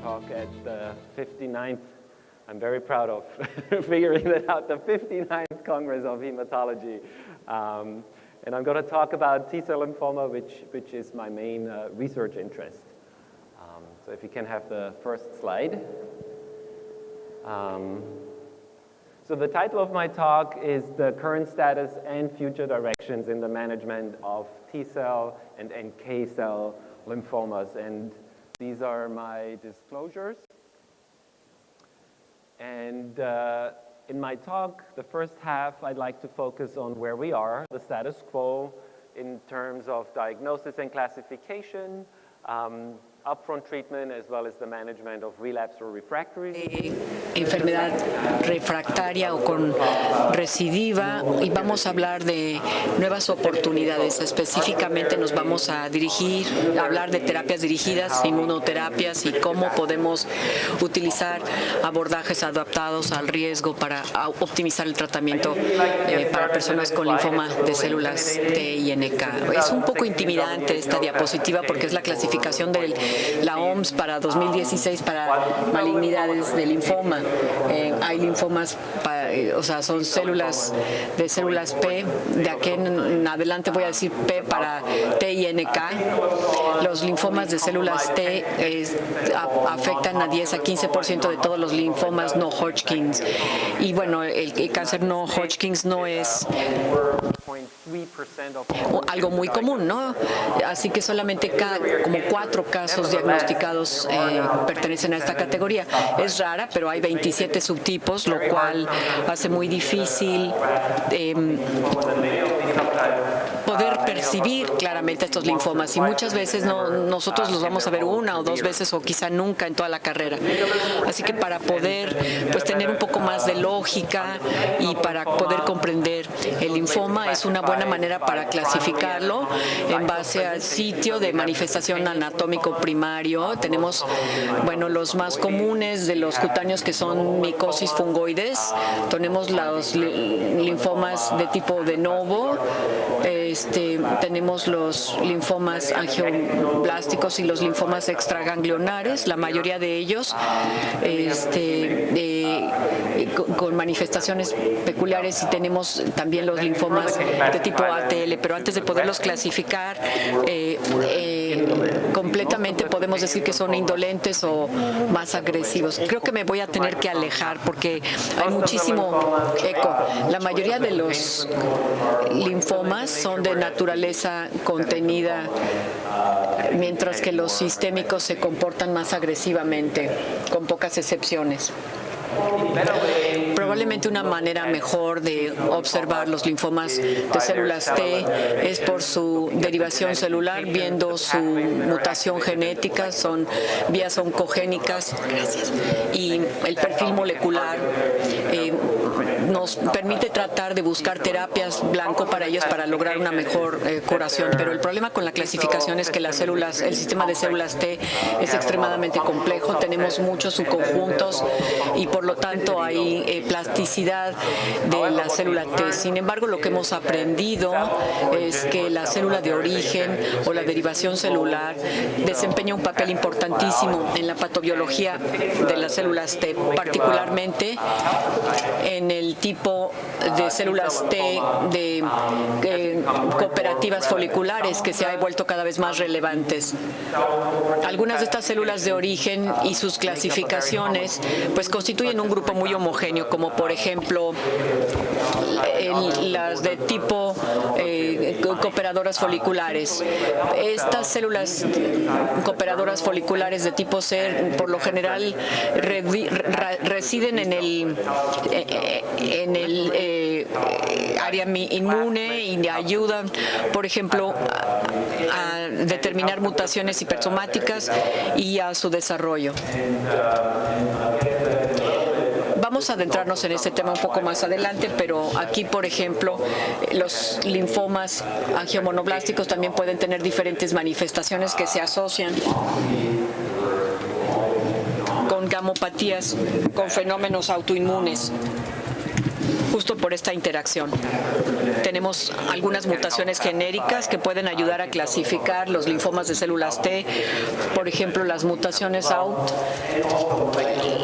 talk at the 59th, I'm very proud of figuring that out, the 59th Congress of Hematology. And I'm going to talk about T-cell lymphoma, which is my main research interest. So if you can have the first slide. So the title of my talk is the current status and future directions in the management of T-cell and NK cell lymphomas. And these are my disclosures. And in my talk, the first half, I'd like to focus on where we are, the status quo in terms of diagnosis and classification, upfront treatment, as well as the management of relapse or refractory. Enfermedad refractaria o con recidiva, y vamos a hablar de nuevas oportunidades. Específicamente nos vamos a hablar de terapias dirigidas, inmunoterapias y cómo podemos utilizar abordajes adaptados al riesgo para optimizar el tratamiento para personas con linfoma de células T y NK. Es un poco intimidante esta diapositiva porque es la clasificación de la OMS para 2016 para malignidades de linfoma. Hay linfomas, o sea, son células de células P. De aquí en adelante voy a decir P para T y NK. Los linfomas de células T afectan a 10 a 15% de todos los linfomas no Hodgkins. Y bueno, el cáncer no Hodgkins no es algo muy común, ¿no? Así que solamente como 4 casos diagnosticados pertenecen a esta categoría. Es rara, pero hay 27 subtipos, lo cual hace muy difícil poder percibir claramente estos linfomas, y muchas veces nosotros los vamos a ver 1 o 2 veces o quizá nunca en toda la carrera. Así que para poder tener un poco más de lógica y para poder comprender el linfoma es una buena manera para clasificarlo en base al sitio de manifestación anatómico primario. Tenemos, bueno, los más comunes de los cutáneos, que son micosis fungoides. Tenemos los linfomas de tipo de novo. Tenemos los linfomas angioblásticos y los linfomas extraganglionares, la mayoría de ellos con manifestaciones peculiares, y tenemos también los linfomas de tipo ATL, pero antes de poderlos clasificar completamente podemos decir que son indolentes o más agresivos. Creo que me voy a tener que alejar porque hay muchísimo eco. La mayoría de los linfomas son de naturaleza contenida, mientras que los sistémicos se comportan más agresivamente, con pocas excepciones. Probablemente una manera mejor de observar los linfomas de células T es por su derivación celular, viendo su mutación genética, son vías oncogénicas, y el perfil molecular nos permite tratar de buscar terapias blanco para ellos para lograr una mejor curación. Pero el problema con la clasificación es que el sistema de células T es extremadamente complejo, tenemos muchos subconjuntos y por lo tanto hay plasticidad de la célula T. Sin embargo, lo que hemos aprendido es que la célula de origen o la derivación celular desempeña un papel importantísimo en la patobiología de las células T, particularmente en el tipo de células T de cooperativas foliculares, que se ha vuelto cada vez más relevantes. Algunas de estas células de origen y sus clasificaciones pues constituyen un grupo muy homogéneo, como por ejemplo las de tipo cooperadoras foliculares. Estas células cooperadoras foliculares de tipo C por lo general residen en el área inmune y ayudan, por ejemplo, a determinar mutaciones hipersomáticas y a su desarrollo. Vamos a adentrarnos en este tema un poco más adelante, pero aquí, por ejemplo, los linfomas angiomonoblásticos también pueden tener diferentes manifestaciones que se asocian con gamopatías, con fenómenos autoinmunes. justo por esta interacción. Tenemos algunas mutaciones genéricas que pueden ayudar a clasificar los linfomas de células T, por ejemplo, las mutaciones AUT,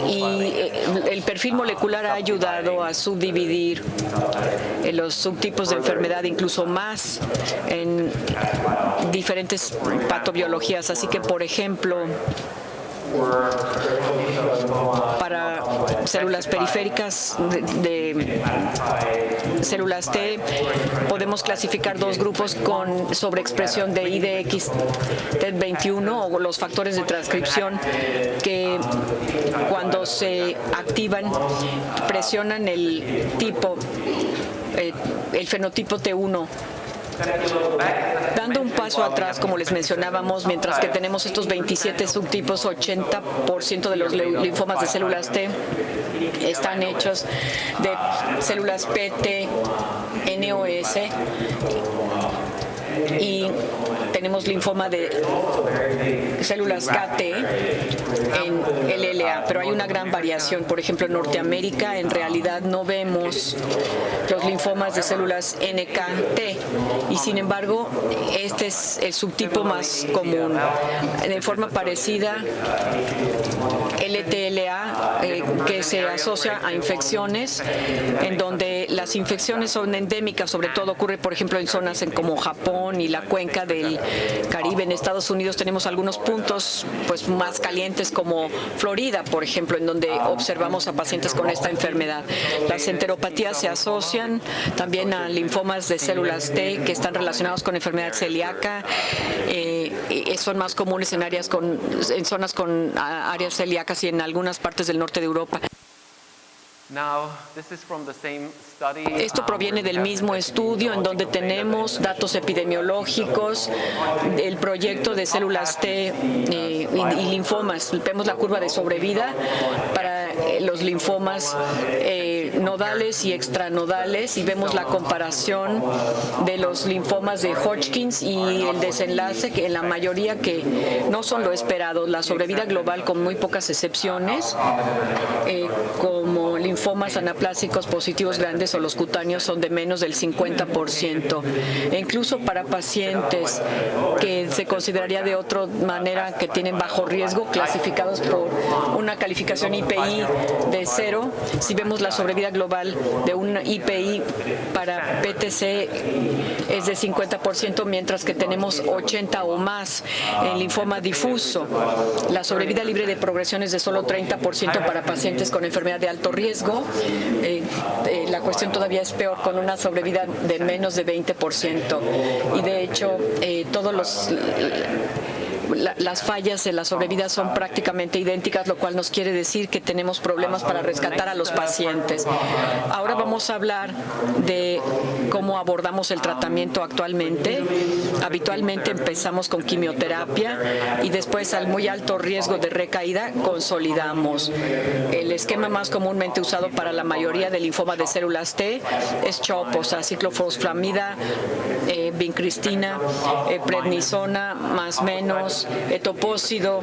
y el perfil molecular ha ayudado a subdividir los subtipos de enfermedad incluso más en diferentes patobiologías. Así que, por ejemplo, para células periféricas de células T, podemos clasificar dos grupos con sobreexpresión de IDX TET21 o los factores de transcripción que cuando se activan presionan el fenotipo T1. Dando un paso atrás, como les mencionábamos, mientras que tenemos estos 27 subtipos, 80% de los linfomas de células T están hechos de células PT, NOS, y tenemos linfoma de células KT en LLA, pero hay una gran variación. Por ejemplo, en Norteamérica en realidad no vemos los linfomas de células NKT y sin embargo este es el subtipo más común. De forma parecida, LTLA, que se asocia a infecciones, en donde las infecciones son endémicas, sobre todo ocurre, por ejemplo, en zonas como Japón y la cuenca del Caribe. En Estados Unidos tenemos algunos puntos pues más calientes como Florida, por ejemplo, en donde observamos a pacientes con esta enfermedad. Las enteropatías se asocian también a linfomas de células T que están relacionados con enfermedad celíaca. Son más comunes en zonas con áreas celíacas y en algunas partes del norte de Europa. Esto proviene del mismo estudio en donde tenemos datos epidemiológicos, el proyecto de células T y linfomas. Vemos la curva de sobrevida para los linfomas nodales y extranodales y vemos la comparación de los linfomas de Hodgkins y el desenlace, que en la mayoría que no son lo esperado. La sobrevida global, con muy pocas excepciones, como linfomas anaplásicos positivos grandes o los cutáneos, son de menos del 50%. E incluso para pacientes que se consideraría de otra manera que tienen bajo riesgo, clasificados por una calificación IPI de 0, si vemos la sobrevida global de un IPI para PTC es de 50%, mientras que tenemos 80 o más en linfoma difuso. La sobrevida libre de progresión es de solo 30% para pacientes con enfermedad de alto riesgo. La cuestión todavía es peor, con una sobrevida de menos de 20%. Y de hecho, las fallas de la sobrevida son prácticamente idénticas, lo cual nos quiere decir que tenemos problemas para rescatar a los pacientes. Ahora vamos a hablar de cómo abordamos el tratamiento actualmente. Habitualmente empezamos con quimioterapia y después, al muy alto riesgo de recaída, consolidamos. El esquema más comúnmente usado para la mayoría del linfoma de células T es CHOP, o sea, ciclofosfamida, vincristina, prednisona, más menos, etopósido,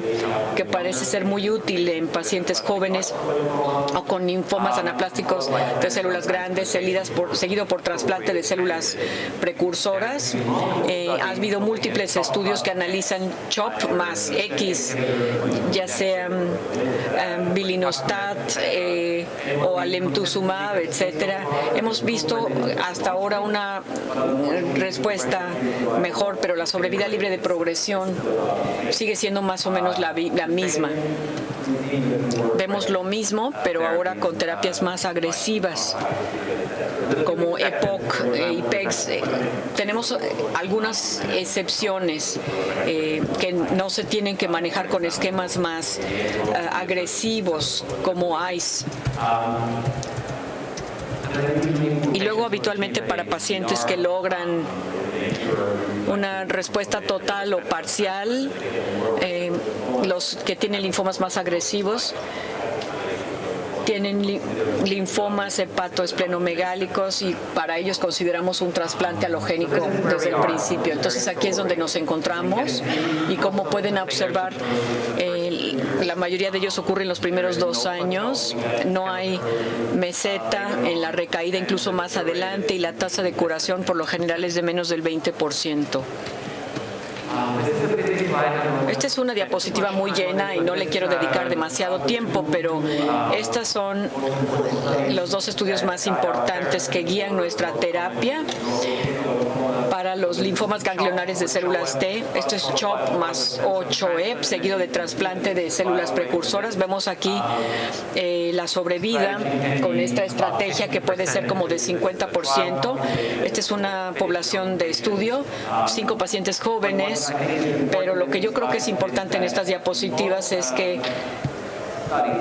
que parece ser muy útil en pacientes jóvenes o con linfomas anaplásticos de células grandes, seguido por trasplante de células precursoras. Ha habido múltiples estudios que analizan CHOP más X, ya sea bilinostat o alemtuzumab, etcétera. Hemos visto hasta ahora una respuesta mejor, pero la sobrevida libre de progresión sigue siendo más o menos la misma. Vemos lo mismo, pero ahora con terapias más agresivas, como EPOC y PEX. Tenemos algunas excepciones que no se tienen que manejar con esquemas más agresivos, como ICE. Y luego, habitualmente, para pacientes que logran una respuesta total o parcial, los que tienen linfomas más agresivos tienen linfomas hepatoesplenomegálicos y para ellos consideramos un trasplante halogénico desde el principio. Entonces aquí es donde nos encontramos y como pueden observar, la mayoría de ellos ocurre en los primeros 2 años, no hay meseta en la recaída incluso más adelante y la tasa de curación por lo general es de menos del 20%. Esta es una diapositiva muy llena y no le quiero dedicar demasiado tiempo, pero estos son los 2 estudios más importantes que guían nuestra terapia para los linfomas ganglionares de células T. Esto es CHOP más 8E, seguido de trasplante de células precursoras. Vemos aquí la sobrevida con esta estrategia que puede ser como de 50%. Esta es una población de estudio, 5 pacientes jóvenes, pero lo que yo creo que es importante en estas diapositivas es que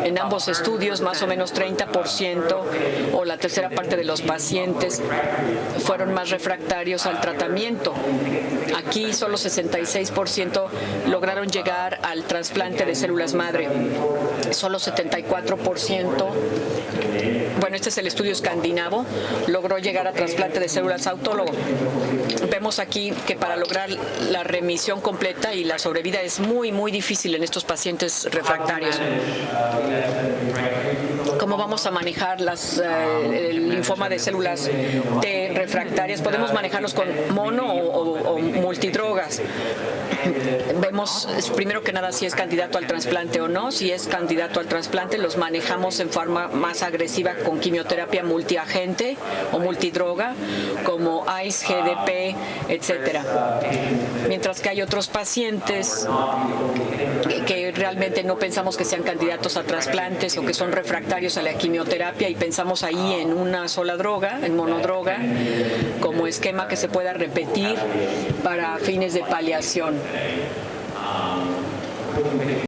en ambos estudios, más o menos 30% o la tercera parte de los pacientes fueron más refractarios al tratamiento. Aquí solo 66% lograron llegar al trasplante de células madre. Solo 74%, bueno, este es el estudio escandinavo, logró llegar a trasplante de células autólogo. Vemos aquí que para lograr la remisión completa y la sobrevida es muy, muy difícil en estos pacientes refractarios. ¿Cómo vamos a manejar el linfoma de células T refractarias? Podemos manejarlos con mono o multidrogas. Vemos primero que nada si es candidato al trasplante o no. Si es candidato al trasplante, los manejamos en forma más agresiva con quimioterapia multiagente o multidroga, como ICE, GDP, etcétera. Mientras que hay otros pacientes que realmente no pensamos que sean candidatos a trasplantes o que son refractarios a la quimioterapia y pensamos ahí en una sola droga, en monodroga, como esquema que se pueda repetir para fines de paliación.